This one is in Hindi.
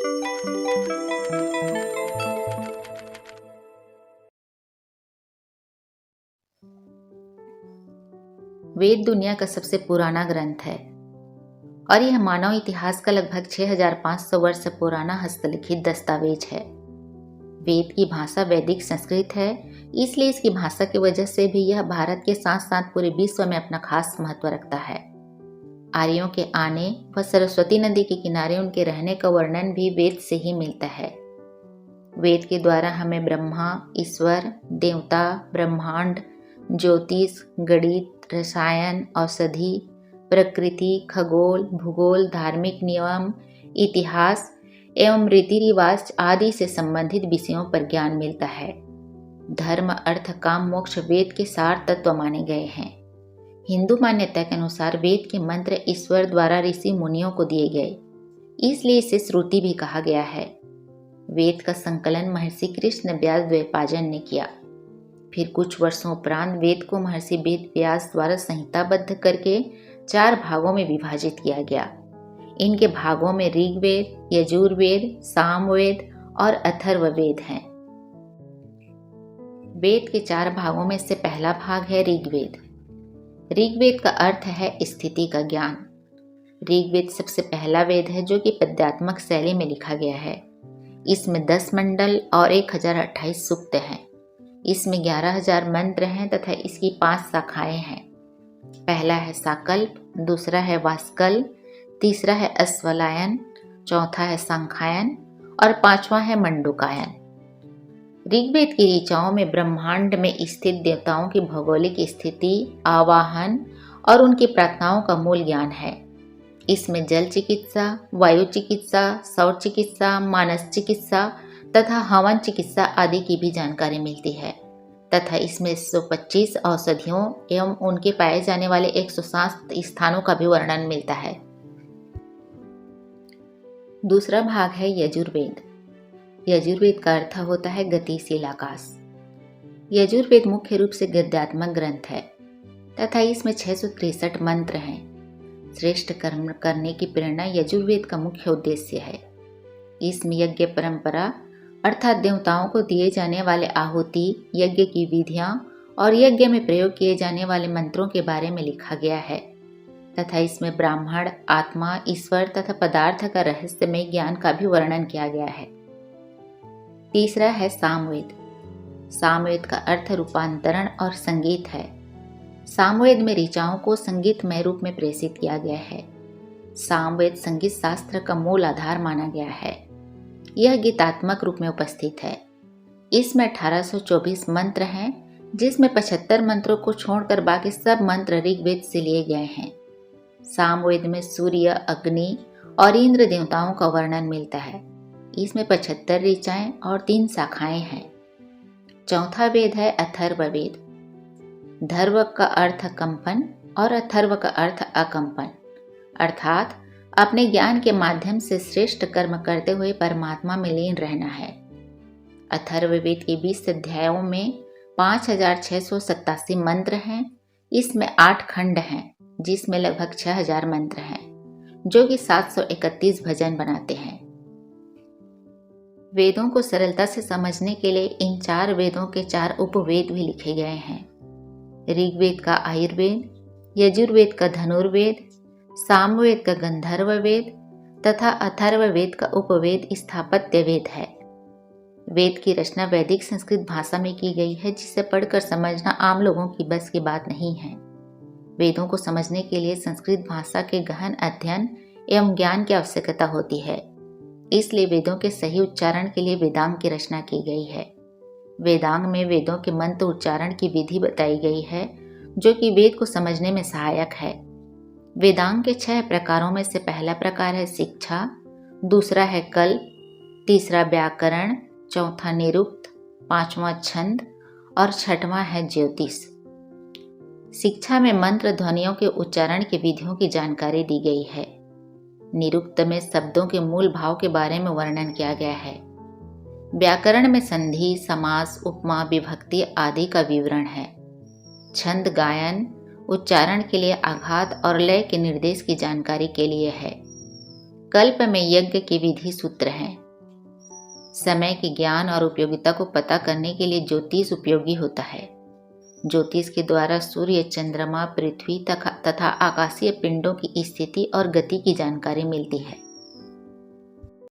वेद दुनिया का सबसे पुराना ग्रंथ है और यह मानव इतिहास का लगभग 6500 वर्ष पुराना हस्तलिखित दस्तावेज है। वेद की भाषा वैदिक संस्कृत है, इसलिए इसकी भाषा की वजह से भी यह भारत के साथ साथ पूरे विश्व में अपना खास महत्व रखता है। आर्यों के आने व सरस्वती नदी के किनारे उनके रहने का वर्णन भी वेद से ही मिलता है। वेद के द्वारा हमें ब्रह्मा, ईश्वर, देवता, ब्रह्मांड, ज्योतिष, गणित, रसायन, औषधि, प्रकृति, खगोल, भूगोल, धार्मिक नियम, इतिहास एवं रीति रिवाज आदि से संबंधित विषयों पर ज्ञान मिलता है। धर्म, अर्थ, काम, मोक्ष वेद के सार तत्व माने गए हैं। हिंदू मान्यता के अनुसार वेद के मंत्र ईश्वर द्वारा ऋषि मुनियों को दिए गए, इसलिए इसे श्रुति भी कहा गया है। वेद का संकलन महर्षि कृष्ण व्यास द्वैपायन ने किया। फिर कुछ वर्षों उपरांत वेद को महर्षि वेद व्यास द्वारा संहिताबद्ध करके 4 भागों में विभाजित किया गया। इनके भागों में ऋग्वेद, यजुर्वेद, सामवेद और अथर्ववेद हैं। वेद के 4 भागों में से पहला भाग है ऋग्वेद। ऋग्वेद का अर्थ है स्थिति का ज्ञान। ऋग्वेद सबसे पहला वेद है जो कि पद्यात्मक शैली में लिखा गया है। इसमें 10 मंडल और 1028 सूक्त हैं। इसमें 11,000 मंत्र हैं तथा इसकी 5 शाखाएं हैं। पहला है साकल्प, दूसरा है वास्कल, तीसरा है अश्वलायन, चौथा है सांख्यायन और 5वां है मंडूकायन। ऋग्वेद की ऋचाओं में ब्रह्मांड में स्थित देवताओं की भौगोलिक स्थिति, आवाहन और उनकी प्रार्थनाओं का मूल ज्ञान है। इसमें जल चिकित्सा, वायु चिकित्सा, सौर चिकित्सा, मानस चिकित्सा तथा हवन चिकित्सा आदि की भी जानकारी मिलती है तथा इसमें 125 औषधियों एवं उनके पाए जाने वाले 107 स्थानों का भी वर्णन मिलता है। दूसरा भाग है यजुर्वेद। यजुर्वेद का अर्थ होता है गतिशील आकाश। यजुर्वेद मुख्य रूप से गद्यात्मक ग्रंथ है तथा इसमें 663 मंत्र हैं। श्रेष्ठ कर्म करने की प्रेरणा यजुर्वेद का मुख्य उद्देश्य है। इसमें यज्ञ परंपरा अर्थात देवताओं को दिए जाने वाले आहुति, यज्ञ की विधियां और यज्ञ में प्रयोग किए जाने वाले मंत्रों के बारे में लिखा गया है तथा इसमें ब्राह्मण, आत्मा, ईश्वर तथा पदार्थ का रहस्यमय ज्ञान का भी वर्णन किया गया है। तीसरा है सामवेद। सामवेद का अर्थ रूपांतरण और संगीत है। सामवेद में ऋचाओं को संगीतमय रूप में प्रेषित किया गया है। सामवेद संगीत शास्त्र का मूल आधार माना गया है। यह गीतात्मक रूप में उपस्थित है। इसमें 1824 मंत्र हैं, जिसमें 75 मंत्रों को छोड़कर बाकी सब मंत्र ऋग्वेद से लिए गए हैं। सामवेद में सूर्य, अग्नि और इंद्र देवताओं का वर्णन मिलता है। इसमें 75 ऋचाएं और 3 शाखाएं हैं। चौथा वेद है अथर्ववेद। धर्व का अर्थ कंपन और अथर्व का अर्थ अकंपन, अर्थात अपने ज्ञान के माध्यम से श्रेष्ठ कर्म करते हुए परमात्मा में लीन रहना है। अथर्ववेद के 20 अध्यायों में 5687 मंत्र हैं। इसमें 8 खंड हैं, जिसमें लगभग 6000 मंत्र हैं, जो कि 731 भजन बनाते हैं। वेदों को सरलता से समझने के लिए इन 4 वेदों के 4 उपवेद भी लिखे गए हैं। ऋग्वेद का आयुर्वेद, यजुर्वेद का धनुर्वेद, सामवेद का गंधर्व वेद तथा अथर्ववेद का उपवेद स्थापत्य वेद है। वेद की रचना वैदिक संस्कृत भाषा में की गई है, जिसे पढ़कर समझना आम लोगों की बस की बात नहीं है। वेदों को समझने के लिए संस्कृत भाषा के गहन अध्ययन एवं ज्ञान की आवश्यकता होती है। इसलिए वेदों के सही उच्चारण के लिए वेदांग की रचना की गई है। वेदांग में वेदों के मंत्र उच्चारण की विधि बताई गई है, जो कि वेद को समझने में सहायक है। वेदांग के 6 प्रकारों में से पहला प्रकार है शिक्षा, दूसरा है कल्प, तीसरा व्याकरण, चौथा निरुक्त, 5वां छंद और 6वां है ज्योतिष। शिक्षा में मंत्र ध्वनियों के उच्चारण की विधियों की जानकारी दी गई है। निरुक्त में शब्दों के मूल भाव के बारे में वर्णन किया गया है। व्याकरण में संधि, समास, उपमा, विभक्ति आदि का विवरण है। छंद गायन, उच्चारण के लिए आघात और लय के निर्देश की जानकारी के लिए है। कल्प में यज्ञ की विधि सूत्र हैं। समय के ज्ञान और उपयोगिता को पता करने के लिए ज्योतिष उपयोगी होता है। ज्योतिष के द्वारा सूर्य, चंद्रमा, पृथ्वी तथा आकाशीय पिंडों की स्थिति और गति की जानकारी मिलती है।